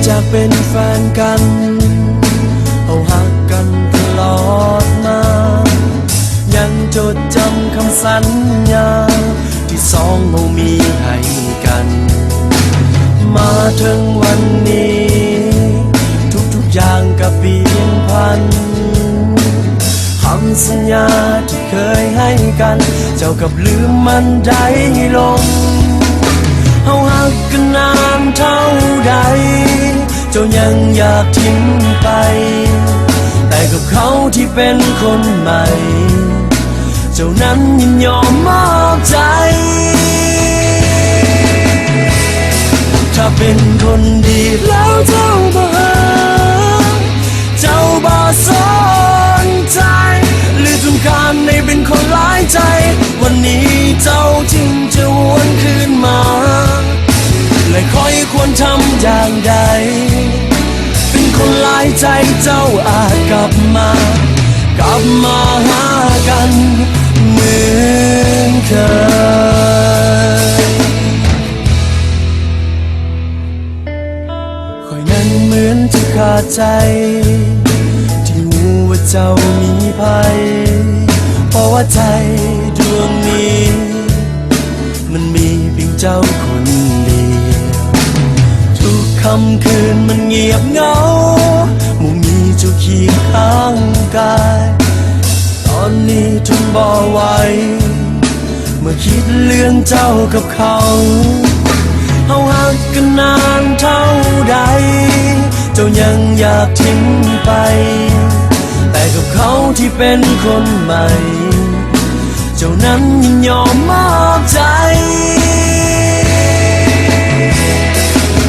จากเป็นแฟนกันเอาหักกันตลอดมายังจดจำคำสัญญาที่สองเรามีให้กันมาถึงวันนี้ทุกอย่างก็เปลี่ยนพันคำสัญญาที่เคยให้กันเจ้ากับลืมมันได้ลงเฮาหักกันนานเท่าใดเจ้ายังอยากทิ้งไปแต่กับเขาที่เป็นคนใหม่เจ้านั้นยินยอมมอบใจถ้าเป็นคนดีแล้วเจ้าบ่หาเจ้าบ่สนใจหรือต้องการให้เป็นคนหลายใจวันนี้เจ้าจึงจะวนคืนมาและคอยควรทำอย่างใดเป็นคนหลายใจเจ้าอาจกลับมาหากันเหมือนเคยคอยนั้นเหมือนจะขาดใจที่รู้ว่าเจ้ามีภัยเพราะว่าใจดวงนี้มันมีเพียงเจ้าคนเดียวทุกค่ำคืนมันเงียบเหงาไม่มีเจ้าเคียงข้างกายตอนนี้ทนบ่ไหวเมื่อคิดเรื่องเจ้ากับเขาเฮาหักกันนานเท่าใดเจ้ายังอยากทิ้งไปแต่กับเขาที่เป็นคนใหม่เจ้านั้นยินยอมมอบใจ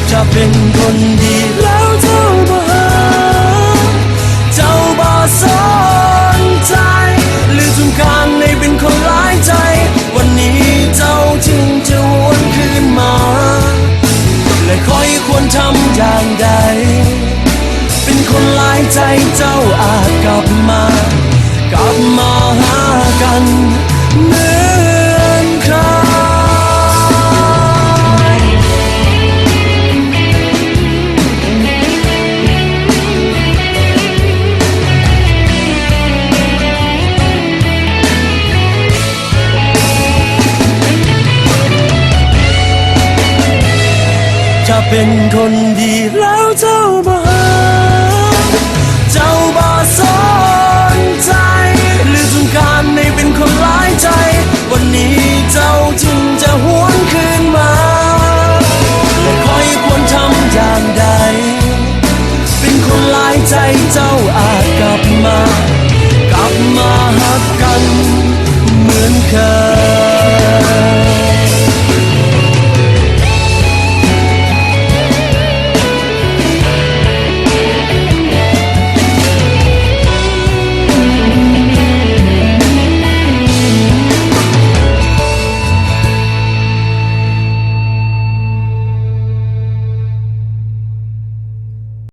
ถ้าเป็นคนดีแล้วเจ้าบ่หาเจ้าบ่สนใจหรือต้องการให้เป็นคนหลายใจวันนี้เจ้าจึงจะวนคืนมาและคอยควรทำอย่างใดเป็นคนหลายใจเจ้าอาจกลับมาหากันเหมือนเคยถ้าเป็นคนดีแล้วเจ้าบ่หาเจ้าบ่สนใจหรือต้องการให้เป็นคนหลายใจวันนี้เจ้าจึง